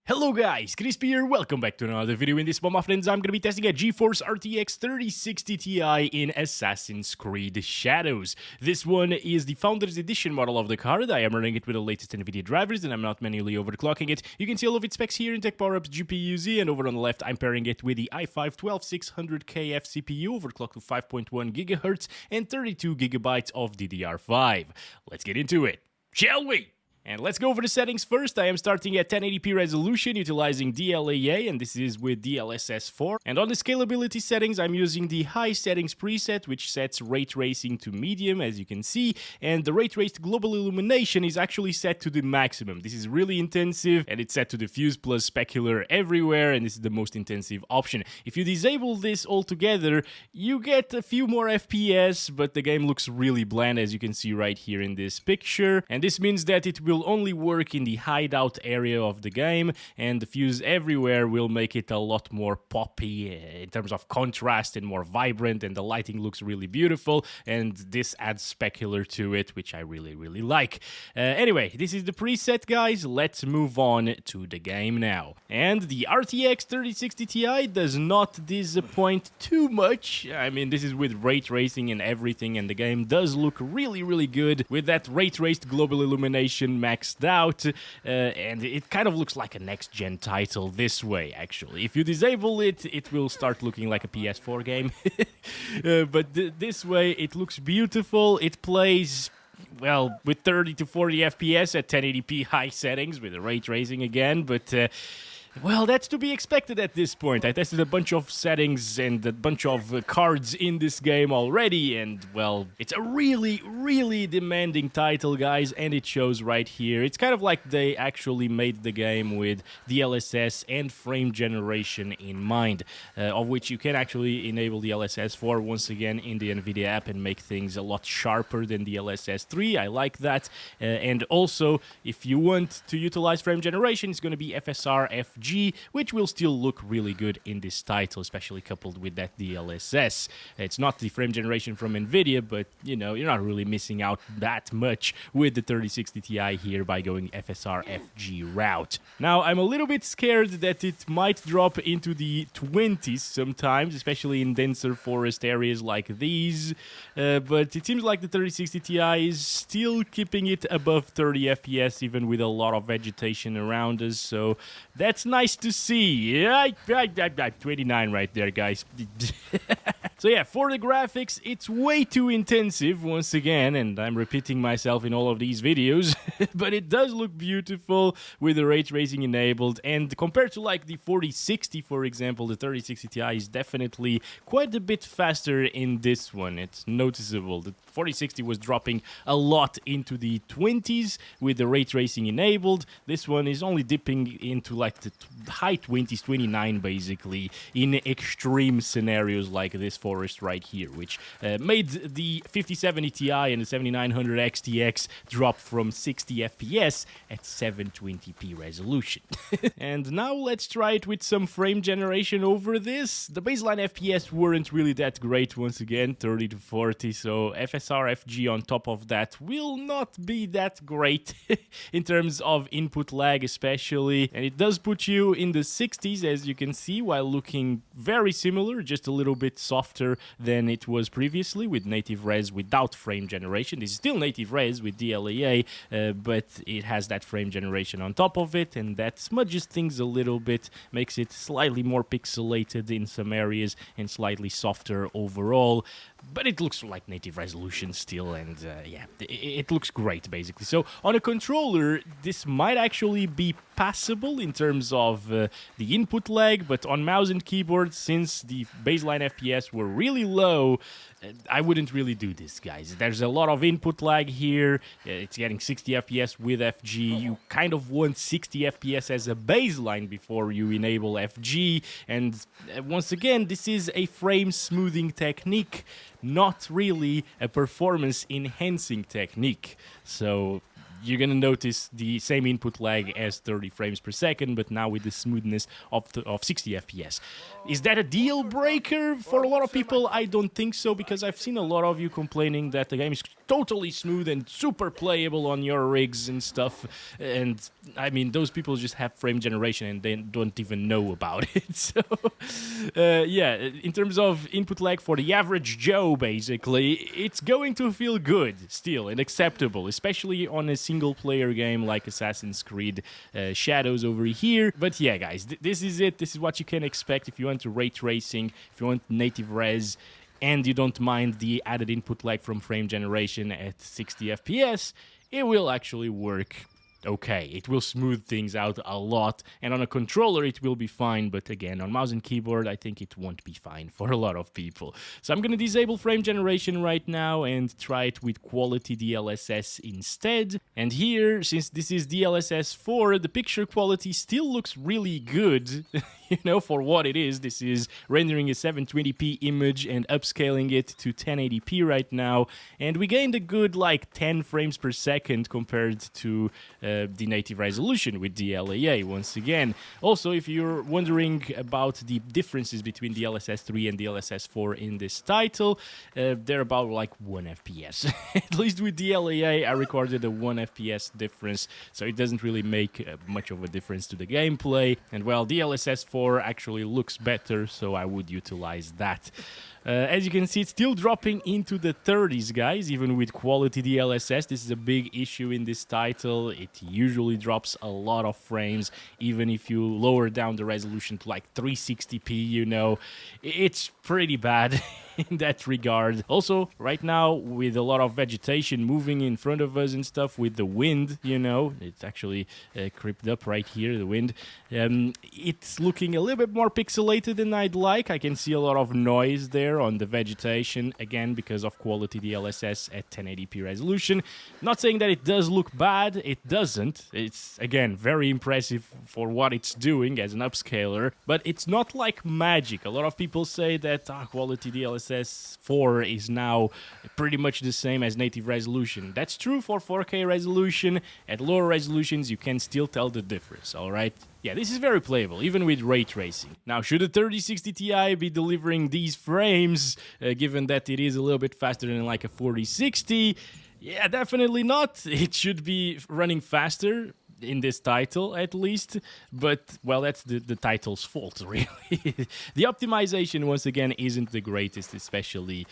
Hello guys, Crispy here, welcome back to another video. In this one, my friends, I'm gonna be testing a GeForce RTX 3060 Ti in Assassin's Creed Shadows. This one is the Founders Edition model of the card. I am running it with the latest Nvidia drivers and I'm not manually overclocking it. You can see all of its specs here in Tech Power-Ups GPU-Z, and over on the left, I'm pairing it with the i5-12600KF CPU overclocked to 5.1 GHz and 32 GB of DDR5. Let's get into it, shall we? And let's go over the settings first. I am starting at 1080p resolution utilizing DLAA, and this is with DLSS 4. And on the scalability settings, I'm using the high settings preset, which sets ray tracing to medium, as you can see. And the ray traced global illumination is actually set to the maximum. This is really intensive, and it's set to Diffuse plus Specular everywhere, and this is the most intensive option. If you disable this altogether, you get a few more FPS, but the game looks really bland, as you can see right here in this picture. And this means that it will only work in the hideout area of the game, and Diffuse everywhere will make it a lot more poppy in terms of contrast and more vibrant, and the lighting looks really beautiful, and this adds Specular to it, which I really like. Anyway, this is the preset, guys. Let's move on to the game now. And the RTX 3060 Ti does not disappoint too much. I mean, this is with ray tracing and everything, and the game does look really good with that ray traced global illumination maxed out, and it kind of looks like a next-gen title this way, actually. If you disable it, it will start looking like a PS4 game, but this way it looks beautiful. It plays, well, with 30 to 40 FPS at 1080p high settings with the ray tracing again, but well, that's to be expected at this point. I tested a bunch of settings and a bunch of cards in this game already, and, well, it's a really demanding title, guys, and it shows right here. It's kind of like they actually made the game with DLSS and frame generation in mind, of which you can actually enable DLSS 4 once again in the Nvidia app and make things a lot sharper than DLSS 3. I like that. And also, if you want to utilize frame generation, it's going to be FSR FG, which will still look really good in this title, especially coupled with that DLSS. It's not the frame generation from Nvidia, but, you know, you're not really missing out that much with the 3060 Ti here by going FSR FG route. Now, I'm a little bit scared that it might drop into the 20s sometimes, especially in denser forest areas like these, but it seems like the 3060 Ti is still keeping it above 30 FPS, even with a lot of vegetation around us, so that's nice to see. 29 right there, guys. So yeah, for the graphics, it's way too intensive once again, and I'm repeating myself in all of these videos, but it does look beautiful with the ray tracing enabled, and compared to like the 4060, for example, the 3060 Ti is definitely quite a bit faster in this one. It's noticeable. The 4060 was dropping a lot into the 20s with the ray tracing enabled. This one is only dipping into like the high 20s, 29 basically, in extreme scenarios like this forest right here, which made the 5070 Ti and the 7900 XTX drop from 60 FPS at 720p resolution. And now let's try it with some frame generation over this. The baseline FPS weren't really that great once again, 30 to 40, so FSR FG on top of that will not be that great in terms of input lag especially, and it does put you in the 60s, as you can see, while looking very similar, just a little bit softer than it was previously with native res without frame generation. This is still native res with DLAA, but it has that frame generation on top of it, and that smudges things a little bit, makes it slightly more pixelated in some areas and slightly softer overall, but it looks like native resolution still, and yeah, it looks great basically. So on a controller, this might actually be passable in terms of the input lag, but on mouse and keyboard, since the baseline FPS were really low, I wouldn't really do this, guys. There's a lot of input lag here. It's getting 60 FPS with FG. You kind of want 60 FPS as a baseline before you enable FG, and once again, this is a frame smoothing technique, not really a performance enhancing technique. So you're going to notice the same input lag as 30 frames per second, but now with the smoothness of 60 FPS. Is that a deal breaker for a lot of people? I don't think so, because I've seen a lot of you complaining that the game is totally smooth and super playable on your rigs and stuff. And I mean, those people just have frame generation and they don't even know about it. So yeah, in terms of input lag for the average Joe, basically, it's going to feel good still and acceptable, especially on a single player game like Assassin's Creed Shadows over here. But yeah, guys, this is it. This is what you can expect if you want to ray tracing, if you want native res, and you don't mind the added input lag from frame generation at 60 FPS, it will actually work okay. It will smooth things out a lot, and on a controller it will be fine, but again, on mouse and keyboard I think it won't be fine for a lot of people. So I'm gonna disable frame generation right now and try it with quality DLSS instead. And here, since this is DLSS 4, the picture quality still looks really good. You know, for what it is. This is rendering a 720p image and upscaling it to 1080p right now, and we gained a good like 10 frames per second compared to the native resolution with DLAA once again. Also, if you're wondering about the differences between DLSS 3 and DLSS 4 in this title, they're about like 1 FPS. At least with DLAA I recorded a 1 FPS difference, so it doesn't really make much of a difference to the gameplay. And well, DLSS 4 actually looks better, so I would utilize that. As you can see, it's still dropping into the 30s, guys, even with quality DLSS. This is a big issue in this title. It usually drops a lot of frames, even if you lower down the resolution to like 360p, you know. It's pretty bad in that regard. Also, right now, with a lot of vegetation moving in front of us and stuff, with the wind, you know, it's actually creeped up right here, the wind. It's looking a little bit more pixelated than I'd like. I can see a lot of noise there on the vegetation, again, because of quality DLSS at 1080p resolution. Not saying that it does look bad, it doesn't. It's, again, very impressive for what it's doing as an upscaler, but it's not like magic. A lot of people say that quality DLSS 4 is now pretty much the same as native resolution. That's true for 4K resolution. At lower resolutions, you can still tell the difference, alright? Yeah, this is very playable, even with ray tracing. Now, should a 3060 Ti be delivering these frames, given that it is a little bit faster than like a 4060? Yeah, definitely not. It should be running faster in this title, at least, but, well, that's the title's fault, really. The optimization, once again, isn't the greatest, especially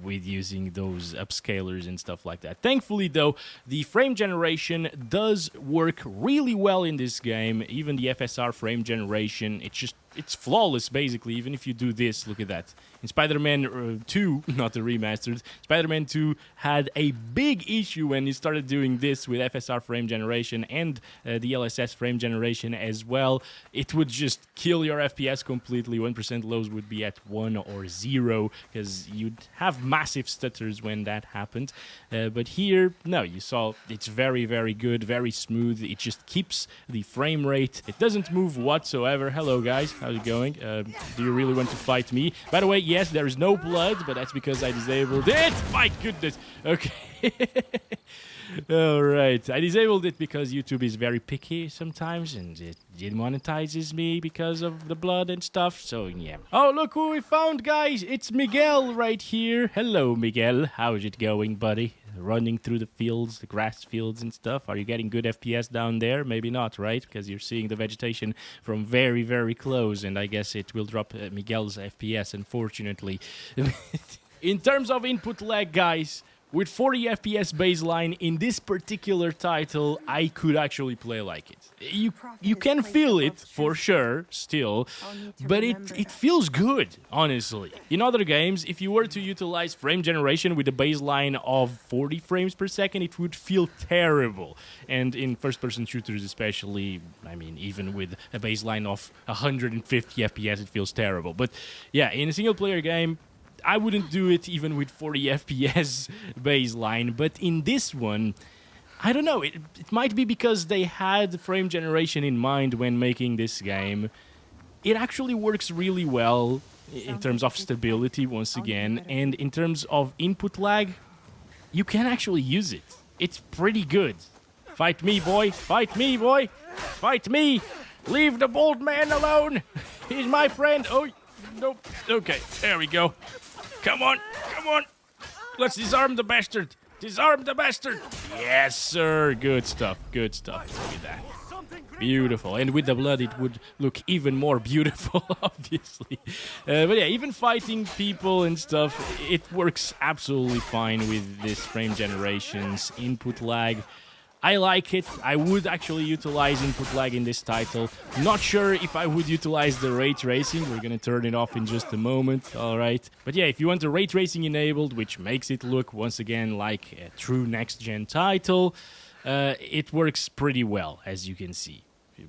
with using those upscalers and stuff like that. Thankfully, though, the frame generation does work really well in this game. Even the FSR frame generation, it's flawless, basically, even if you do this. Look at that. In Spider-Man 2, not the remastered, Spider-Man 2 had a big issue when you started doing this with FSR frame generation and DLSS frame generation as well. It would just kill your FPS completely. 1% lows would be at 1 or 0, because you'd have massive stutters when that happened. But here, no, you saw it's very, very good, very smooth. It just keeps the frame rate. It doesn't move whatsoever. Hello, guys. How's it going? Do you really want to fight me? By the way, yes, there is no blood, but that's because I disabled it. My goodness. Okay. Alright, I disabled it because YouTube is very picky sometimes, and it demonetizes me because of the blood and stuff, so yeah. Oh, look who we found, guys! It's Miguel right here. Hello, Miguel. How's it going, buddy? Running through the fields, the grass fields and stuff. Are you getting good FPS down there? Maybe not, right? Because you're seeing the vegetation from very, very close, and I guess it will drop Miguel's FPS, unfortunately. In terms of input lag, guys, with 40 FPS baseline in this particular title, I could actually play like it. You can feel it for sure still, but it feels good, honestly. In other games, if you were to utilize frame generation with a baseline of 40 frames per second, it would feel terrible. And in first-person shooters especially, I mean, even with a baseline of 150 FPS, it feels terrible. But yeah, in a single-player game, I wouldn't do it even with 40 FPS baseline, but in this one, I don't know, it might be because they had frame generation in mind when making this game. It actually works really well in terms of stability, once again, and in terms of input lag, you can actually use it. It's pretty good. Fight me, boy! Fight me, boy! Fight me! Leave the bald man alone! He's my friend! Oh, nope. Okay, there we go. Come on, come on. Let's disarm the bastard. Disarm the bastard! Yes, sir. Good stuff. Good stuff. Look at that. Beautiful. And with the blood, it would look even more beautiful, obviously. But yeah, even fighting people and stuff, it works absolutely fine with this frame generations, input lag. I like it. I would actually utilize input lag in this title. Not sure if I would utilize the ray tracing. We're gonna turn it off in just a moment, alright? But yeah, if you want the ray tracing enabled, which makes it look, once again, like a true next-gen title, it works pretty well, as you can see.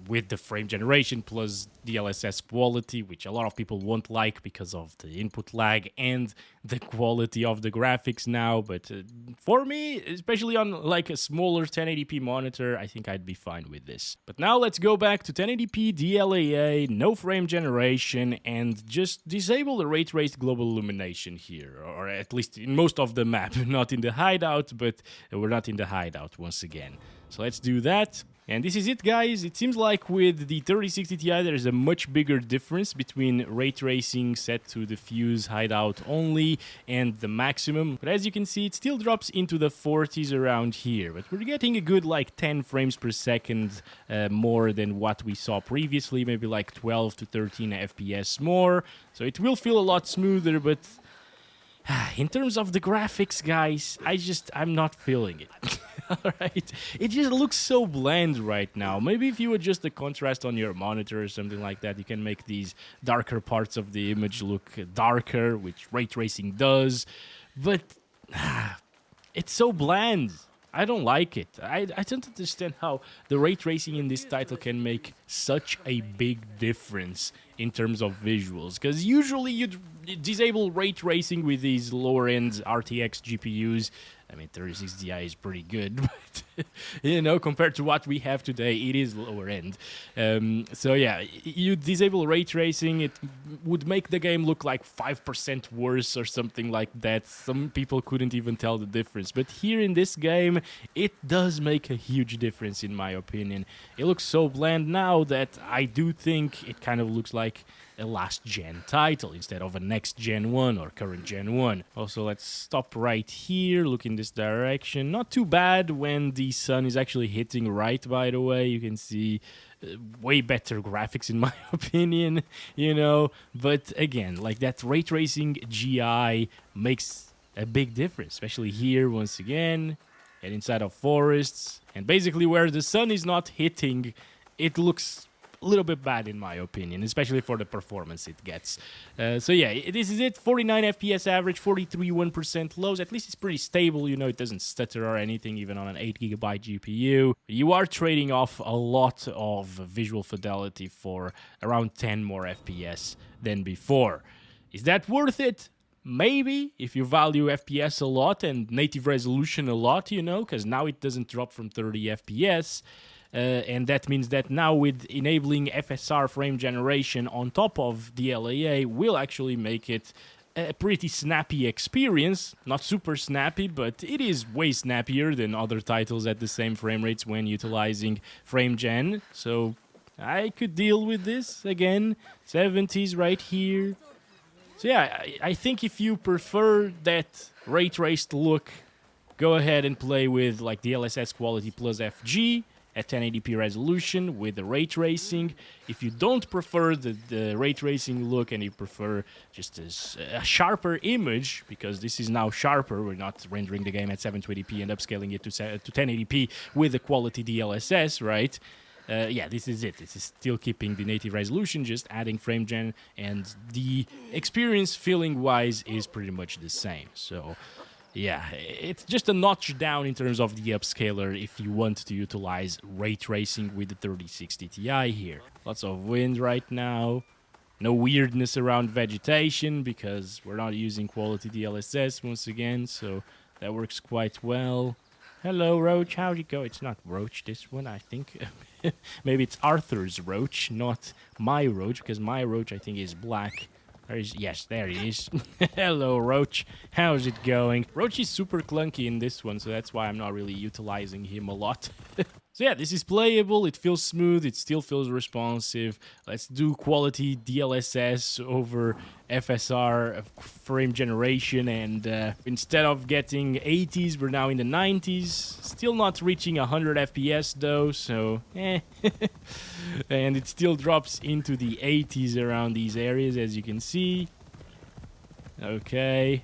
With the frame generation plus DLSS quality, which a lot of people won't like because of the input lag and the quality of the graphics now. But for me, especially on like a smaller 1080p monitor, I think I'd be fine with this. But now let's go back to 1080p DLAA, no frame generation, and just disable the ray traced global illumination here, or at least in most of the map, not in the hideout, but we're not in the hideout once again. So let's do that. And this is it, guys. It seems like with the 3060 Ti there is a much bigger difference between ray tracing set to diffuse hideout only and the maximum. But as you can see, it still drops into the 40s around here. But we're getting a good like 10 frames per second more than what we saw previously, maybe like 12 to 13 FPS more. So it will feel a lot smoother, but in terms of the graphics, guys, I'm not feeling it. Alright, it just looks so bland right now. Maybe if you adjust the contrast on your monitor or something like that, you can make these darker parts of the image look darker, which ray tracing does. But it's so bland. I don't like it. I don't understand how the ray tracing in this title can make such a big difference in terms of visuals. Because usually you'd disable ray tracing with these lower-end RTX GPUs. I mean, 3060 Ti is pretty good, but, you know, compared to what we have today, it is lower end. So yeah, you disable ray tracing, it would make the game look like 5% worse or something like that. Some people couldn't even tell the difference. But here in this game, it does make a huge difference, in my opinion. It looks so bland now that I do think it kind of looks like a last-gen title instead of a next-gen one or current-gen one. Also, let's stop right here, look in this direction. Not too bad when the sun is actually hitting right, by the way. You can see way better graphics, in my opinion, you know. But again, like that ray tracing GI makes a big difference, especially here, once again, and inside of forests. And basically where the sun is not hitting, it looks a little bit bad, in my opinion, especially for the performance it gets. So yeah, this is it. 49 FPS average, 43 1% lows. At least it's pretty stable, you know, it doesn't stutter or anything, even on an 8GB GPU. You are trading off a lot of visual fidelity for around 10 more FPS than before. Is that worth it? Maybe, if you value FPS a lot and native resolution a lot, you know, because now it doesn't drop from 30 FPS. And that means that now with enabling FSR frame generation on top of DLAA will actually make it a pretty snappy experience. Not super snappy, but it is way snappier than other titles at the same frame rates when utilizing frame gen. So I could deal with this again. 70s right here. So yeah, I think if you prefer that ray traced look, go ahead and play with like DLSS quality plus FG at 1080p resolution with the ray tracing. If you don't prefer the ray tracing look and you prefer just a sharper image, because this is now sharper, we're not rendering the game at 720p and upscaling it to 1080p with the quality DLSS, right? Yeah, this is it. This is still keeping the native resolution, just adding frame gen, and the experience feeling-wise is pretty much the same. So yeah, it's just a notch down in terms of the upscaler if you want to utilize ray tracing with the 3060 Ti here. Lots of wind right now. No weirdness around vegetation because we're not using quality DLSS once again, so that works quite well. Hello, Roach. How'd it go? It's not Roach, this one, I think. Maybe it's Arthur's Roach, not my Roach, because my Roach, I think, is black. Yes, there he is. Hello, Roach. How's it going? Roach is super clunky in this one, so that's why I'm not really utilizing him a lot. So yeah, this is playable, it feels smooth, it still feels responsive. Let's do quality DLSS over FSR frame generation, and instead of getting 80s, we're now in the 90s. Still not reaching 100 FPS though, so and it still drops into the 80s around these areas, as you can see. Okay.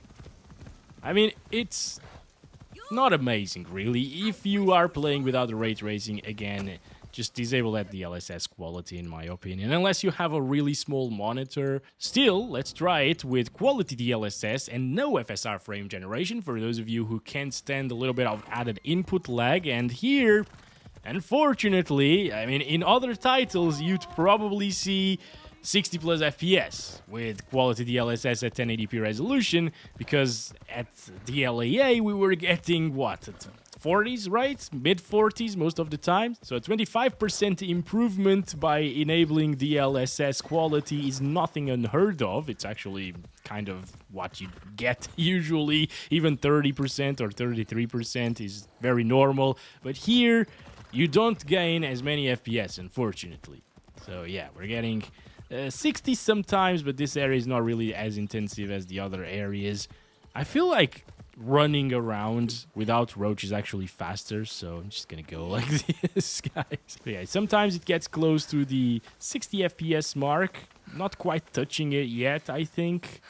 I mean, it's not amazing, really. If you are playing without the ray tracing, again, just disable that DLSS quality, in my opinion, unless you have a really small monitor. Still, let's try it with quality DLSS and no FSR frame generation, for those of you who can't stand a little bit of added input lag. And here, unfortunately, I mean, in other titles, you'd probably see 60 plus FPS with quality DLSS at 1080p resolution, because at DLAA we were getting what, 40s, right? Mid 40s most of the time. So a 25% improvement by enabling DLSS quality is nothing unheard of. It's actually kind of what you get usually. Even 30% or 33% is very normal. But here you don't gain as many FPS, unfortunately. So yeah, we're getting 60 sometimes, but this area is not really as intensive as the other areas. I feel like running around without roach is actually faster, so I'm just gonna go like this, guys. But yeah, sometimes it gets close to the 60 FPS mark. Not quite touching it yet, I think.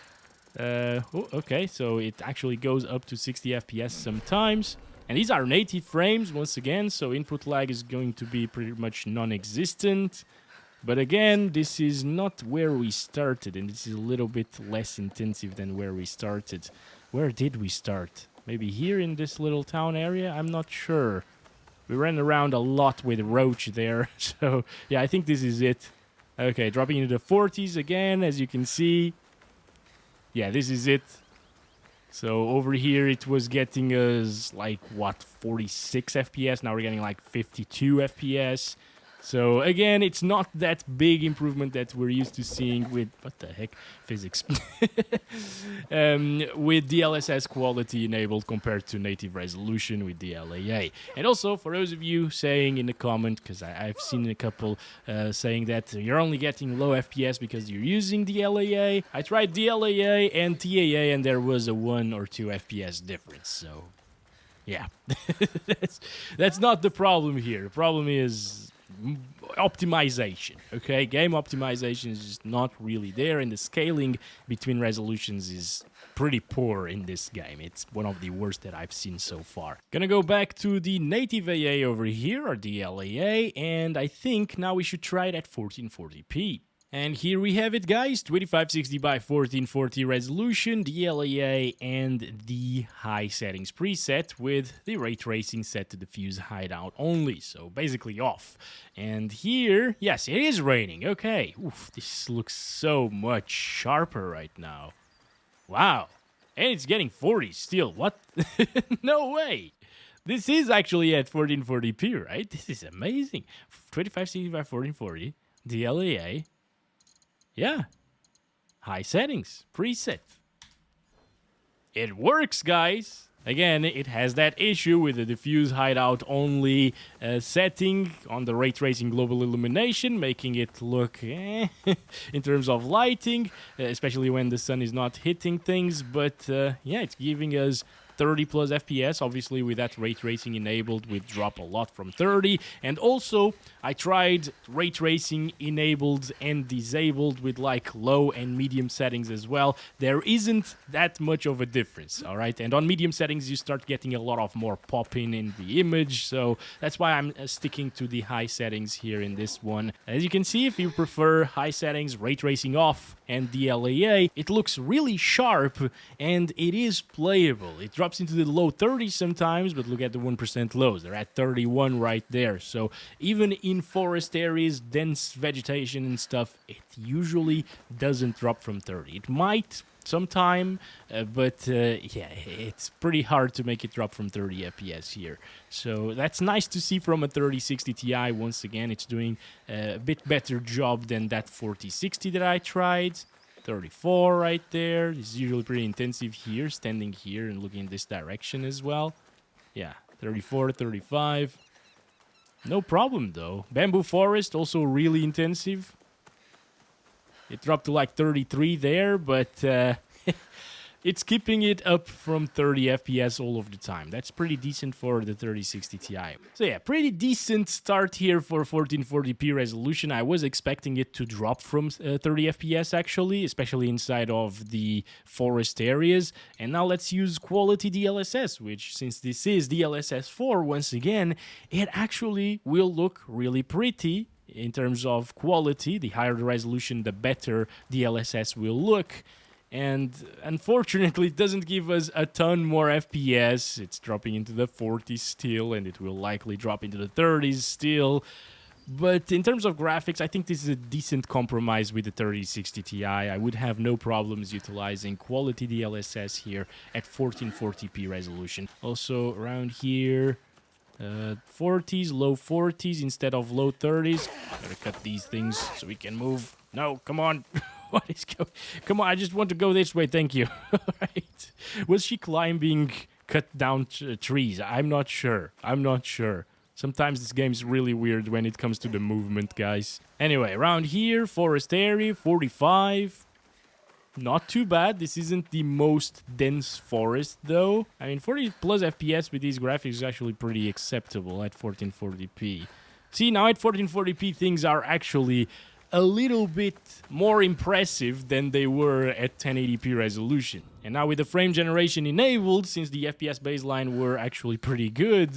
Oh, okay, so it actually goes up to 60 FPS sometimes. And these are native frames, once again, so input lag is going to be pretty much non-existent. But again, this is not where we started, and this is a little bit less intensive than where we started. Where did we start? Maybe here in this little town area? I'm not sure. We ran around a lot with roach there, so yeah, I think this is it. Okay, dropping into the 40s again, as you can see. Yeah, this is it. So over here it was getting us like, what, 46 FPS? Now we're getting like 52 FPS. So again, it's not that big improvement that we're used to seeing with, what the heck, physics, with DLSS quality enabled compared to native resolution with DLAA. And also, for those of you saying in the comment, because I've seen a couple saying that you're only getting low FPS because you're using DLAA. I tried DLAA and TAA, and there was a 1 or 2 FPS difference. So, yeah, that's not the problem here. The problem is optimization. Okay, game optimization is just not really there, and the scaling between resolutions is pretty poor in this game. It's one of the worst that I've seen so far. Gonna go back to the native AA over here, or DLAA, and I think now we should try it at 1440p. And here we have it, guys, 2560 by 1440 resolution, DLAA, and the high settings preset with the ray tracing set to diffuse hideout only, so basically off. And here, yes, it is raining, okay. Oof, this looks so much sharper right now. Wow, and it's getting 40 still, what? No way. This is actually at 1440p, right? This is amazing. 2560 by 1440, DLAA. Yeah, high settings, preset. It works, guys. Again, it has that issue with the diffuse hideout only setting on the ray tracing global illumination, making it look in terms of lighting, especially when the sun is not hitting things. But yeah, it's giving us 30 plus FPS. Obviously, with that ray tracing enabled, we drop a lot from 30. And also, I tried ray tracing enabled and disabled with like low and medium settings as well. There isn't that much of a difference, all right? And on medium settings, you start getting a lot of more popping in the image. So that's why I'm sticking to the high settings here in this one. As you can see, if you prefer high settings, ray tracing off, and DLAA, it looks really sharp and it is playable. It drops into the low 30s sometimes, but look at the 1% lows. They're at 31 right there. So even in forest areas, dense vegetation and stuff, it usually doesn't drop from 30. It might sometime, but yeah, it's pretty hard to make it drop from 30 FPS here. So that's nice to see from a 3060 Ti. Once again, it's doing a bit better job than that 4060 that I tried. 34 right there. This is usually pretty intensive here, standing here and looking in this direction as well. Yeah, 34, 35. No problem though. Bamboo Forest also really intensive. It dropped to like 33 there, but it's keeping it up from 30 FPS all of the time. That's pretty decent for the 3060 Ti. So yeah, pretty decent start here for 1440p resolution. I was expecting it to drop from 30 FPS actually, especially inside of the forest areas. And now let's use quality DLSS, which since this is DLSS 4, once again, it actually will look really pretty. In terms of quality, the higher the resolution, the better DLSS will look. And unfortunately, it doesn't give us a ton more FPS. It's dropping into the 40s still, and it will likely drop into the 30s still. But in terms of graphics, I think this is a decent compromise with the 3060 Ti. I would have no problems utilizing quality DLSS here at 1440p resolution. Also, around here, 40s, low 40s instead of low 30s. Gotta cut these things so we can move. No, come on. What is going? Come on, I just want to go this way. Thank you. Right? Was she climbing cut down trees? I'm not sure. Sometimes this game is really weird when it comes to the movement, guys. Anyway, around here, forest area, 45. Not too bad. This isn't the most dense forest, though. I mean, 40 plus FPS with these graphics is actually pretty acceptable at 1440p. See, now at 1440p, things are actually a little bit more impressive than they were at 1080p resolution. And now with the frame generation enabled, since the FPS baseline were actually pretty good,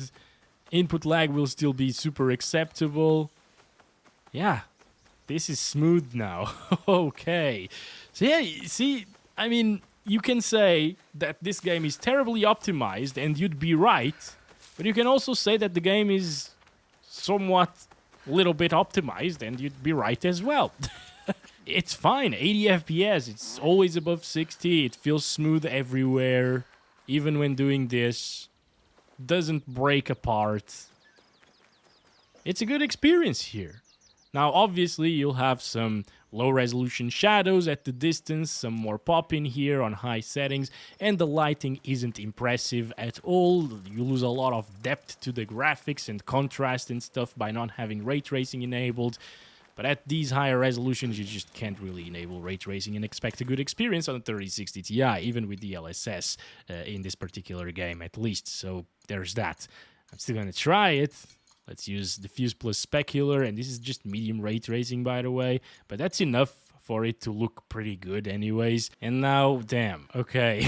input lag will still be super acceptable. Yeah, this is smooth now. Okay. So yeah, see, I mean, you can say that this game is terribly optimized and you'd be right, but you can also say that the game is somewhat little bit optimized and you'd be right as well. It's fine, 80 FPS, it's always above 60, it feels smooth everywhere, even when doing this, doesn't break apart. It's a good experience here. Now, obviously, you'll have some low-resolution shadows at the distance, some more pop in here on high settings, and the lighting isn't impressive at all. You lose a lot of depth to the graphics and contrast and stuff by not having ray tracing enabled. But at these higher resolutions, you just can't really enable ray tracing and expect a good experience on the 3060 Ti, even with DLSS in this particular game at least. So there's that. I'm still going to try it. Let's use Diffuse plus Specular, and this is just medium ray tracing, by the way, but that's enough for it to look pretty good anyways. And now, damn, okay.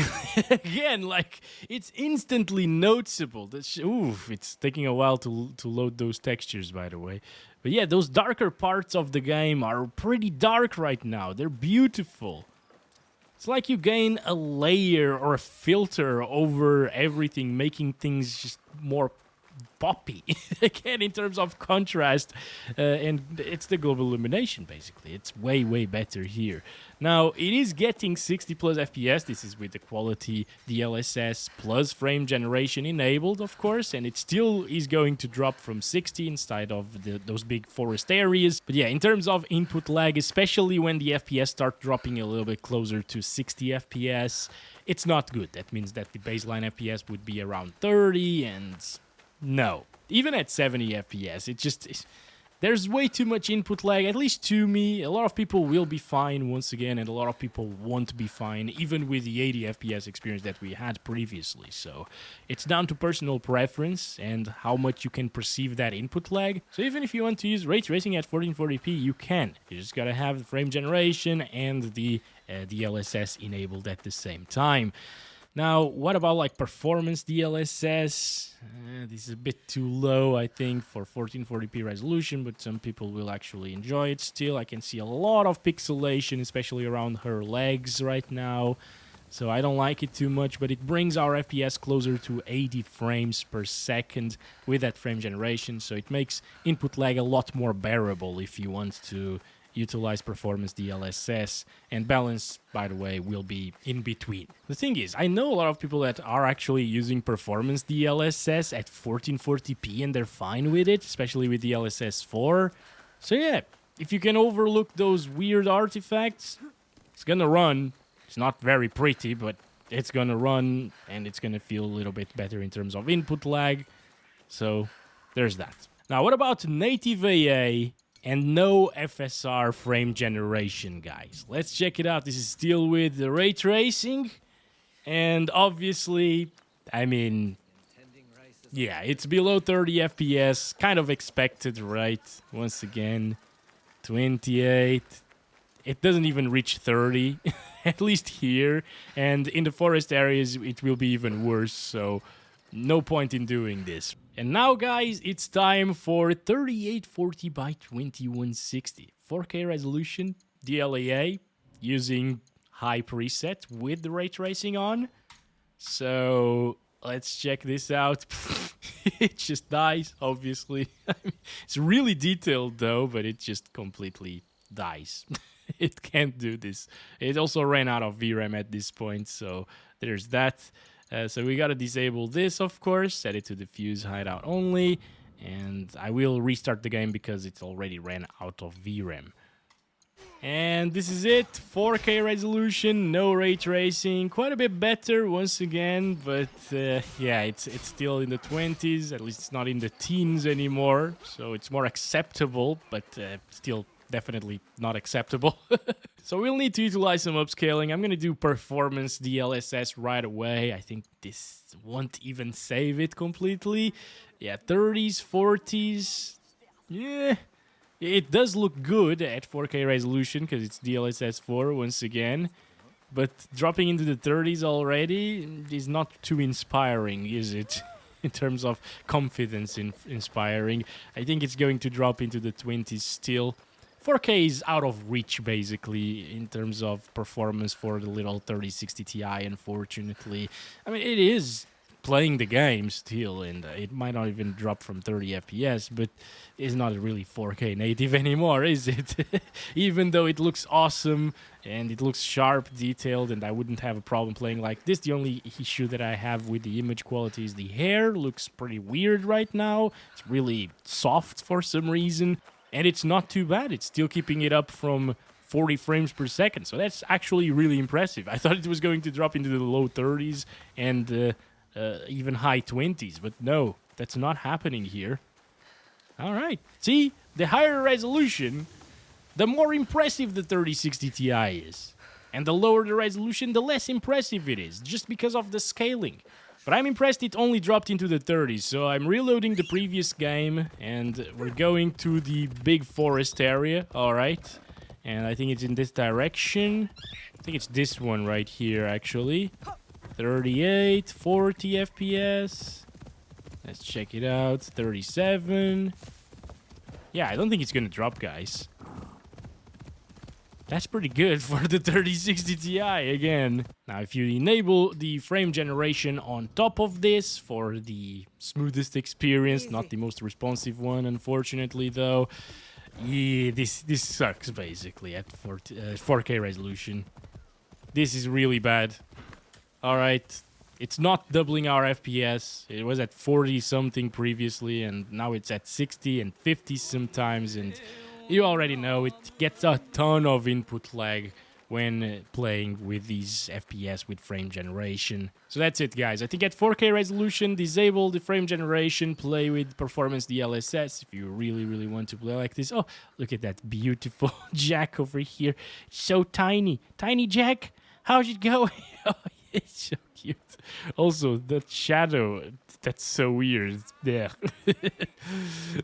Again, like, it's instantly noticeable. Oof, it's taking a while to load those textures, by the way. But yeah, those darker parts of the game are pretty dark right now. They're beautiful. It's like you gain a layer or a filter over everything, making things just more poppy. Again, in terms of contrast, and it's the global illumination, basically. It's way, way better here. Now, it is getting 60 plus FPS. This is with the quality DLSS plus frame generation enabled, of course, and it still is going to drop from 60 inside of those big forest areas. But yeah, in terms of input lag, especially when the FPS start dropping a little bit closer to 60 FPS, it's not good. That means that the baseline FPS would be around 30, and no, even at 70 FPS, there's way too much input lag, at least to me. A lot of people will be fine once again, and a lot of people won't be fine, even with the 80 FPS experience that we had previously. So it's down to personal preference and how much you can perceive that input lag. So even if you want to use ray tracing at 1440p, you can. You just gotta have the frame generation and the DLSS enabled at the same time. Now, what about like performance DLSS? This is a bit too low, I think, for 1440p resolution, but some people will actually enjoy it still. I can see a lot of pixelation, especially around her legs right now. So I don't like it too much, but it brings our FPS closer to 80 frames per second with that frame generation. So it makes input lag a lot more bearable if you want to utilize performance DLSS, and balance, by the way, will be in between. The thing is, I know a lot of people that are actually using performance DLSS at 1440p and they're fine with it, especially with DLSS 4. So yeah, if you can overlook those weird artifacts, it's gonna run. It's not very pretty, but it's gonna run, and it's gonna feel a little bit better in terms of input lag. So there's that. Now, what about native AA and no FSR frame generation, guys? Let's check it out. This is still with the ray tracing. And obviously, I mean, yeah, it's below 30 FPS. Kind of expected, right? Once again, 28. It doesn't even reach 30, at least here. And in the forest areas, it will be even worse. So no point in doing this. And now, guys, it's time for 3840 by 2160. 4K resolution, DLAA, using high preset with the ray tracing on. So let's check this out. It just dies, obviously. It's really detailed, though, but it just completely dies. It can't do this. It also ran out of VRAM at this point, so there's that. So we gotta disable this, of course, set it to diffuse hideout only, and I will restart the game because it already ran out of VRAM. And this is it, 4K resolution, no ray tracing, quite a bit better once again, but yeah, it's still in the 20s, at least it's not in the teens anymore, so it's more acceptable, but still definitely not acceptable. So we'll need to utilize some upscaling. I'm gonna do performance DLSS right away. I think this won't even save it completely. Yeah, 30s, 40s, yeah. It does look good at 4K resolution because it's DLSS 4 once again, but dropping into the 30s already is not too inspiring, is it? In terms of confidence in inspiring. I think it's going to drop into the 20s still. 4K is out of reach, basically, in terms of performance for the little 3060 Ti, unfortunately. I mean, it is playing the game still, and it might not even drop from 30 FPS, but it's not really 4K native anymore, is it? Even though it looks awesome, and it looks sharp, detailed, and I wouldn't have a problem playing like this. The only issue that I have with the image quality is the hair looks pretty weird right now. It's really soft for some reason, and it's not too bad. It's still keeping it up from 40 frames per second, so that's actually really impressive. I thought it was going to drop into the low 30s and even high 20s, but no, that's not happening here. All right, see, the higher resolution, the more impressive the 3060 Ti is, and the lower the resolution, the less impressive it is, just because of the scaling. But I'm impressed it only dropped into the 30s, so I'm reloading the previous game, and we're going to the big forest area, all right? And I think it's in this direction. I think it's this one right here, actually. 38, 40 FPS. Let's check it out. 37. Yeah, I don't think it's gonna drop, guys. That's pretty good for the 3060 Ti again. Now, if you enable the frame generation on top of this for the smoothest experience, not the most responsive one, unfortunately, though. Yeah, this sucks, basically, at 4K resolution. This is really bad. Alright, it's not doubling our FPS. It was at 40 something previously, and now it's at 60 and 50 sometimes, and you already know it gets a ton of input lag when playing with these FPS with frame generation. So that's it, guys. I think at 4K resolution, disable the frame generation, play with performance DLSS if you really want to play like this. Oh, look at that beautiful Jack over here. So tiny. Tiny Jack, how's it going? Oh, it's so cute. Also, that shadow, that's so weird there.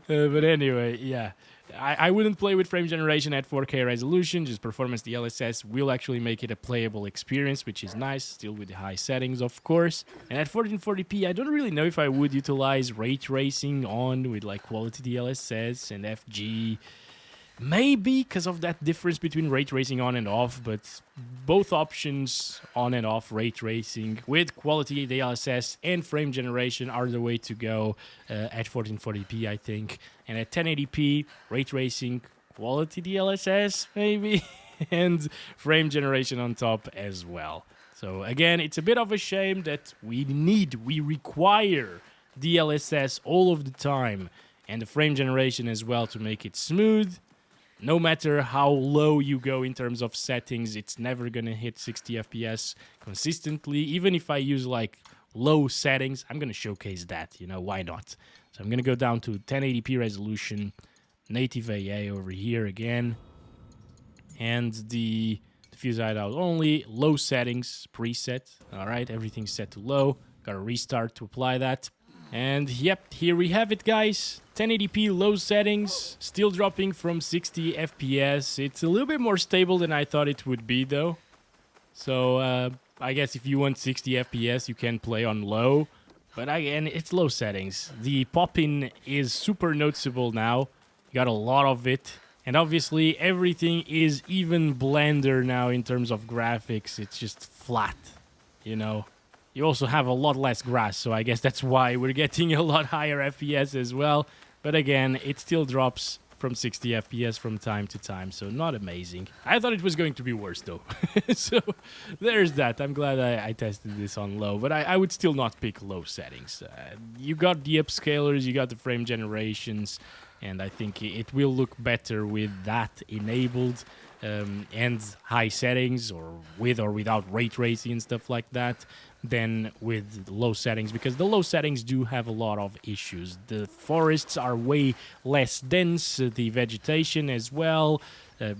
But anyway, yeah. I wouldn't play with frame generation at 4K resolution. Just performance DLSS will actually make it a playable experience, which is nice, still with the high settings, of course. And at 1440p, I don't really know if I would utilize ray tracing on with like quality DLSS and FG. Maybe because of that difference between ray tracing on and off, but both options on and off ray tracing with quality DLSS and frame generation are the way to go at 1440p, I think. And at 1080p, ray tracing, quality DLSS maybe, and frame generation on top as well. So again, it's a bit of a shame that we require DLSS all of the time and the frame generation as well to make it smooth. No matter how low you go in terms of settings, it's never gonna hit 60 FPS consistently. Even if I use like low settings. I'm going to showcase that, you know, why not? So I'm going to go down to 1080p resolution, native AA over here again, and the Diffuse Hideout only, low settings, preset. All right, everything's set to low. Got to restart to apply that. And yep, here we have it, guys. 1080p low settings, still dropping from 60 FPS. It's a little bit more stable than I thought it would be, though. So I guess if you want 60 FPS, you can play on low. But again, it's low settings. The pop-in is super noticeable now. You got a lot of it. And obviously, everything is even blender now in terms of graphics. It's just flat, you know. You also have a lot less grass, so I guess that's why we're getting a lot higher FPS as well. But again, it still drops from 60 FPS from time to time, so not amazing. I thought it was going to be worse, though. So there's that. I'm glad I tested this on low, but I would still not pick low settings. You got the upscalers, you got the frame generations, and I think it will look better with that enabled, and high settings, or with or without ray tracing and stuff like that, than with low settings, because the low settings do have a lot of issues. The forests are way less dense, the vegetation as well.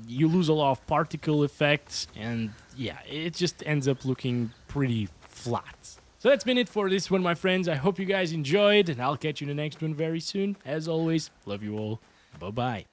You lose a lot of particle effects, and yeah, it just ends up looking pretty flat. So that's been it for this one, my friends. I hope you guys enjoyed, and I'll catch you in the next one very soon. As always, love you all. Bye-bye.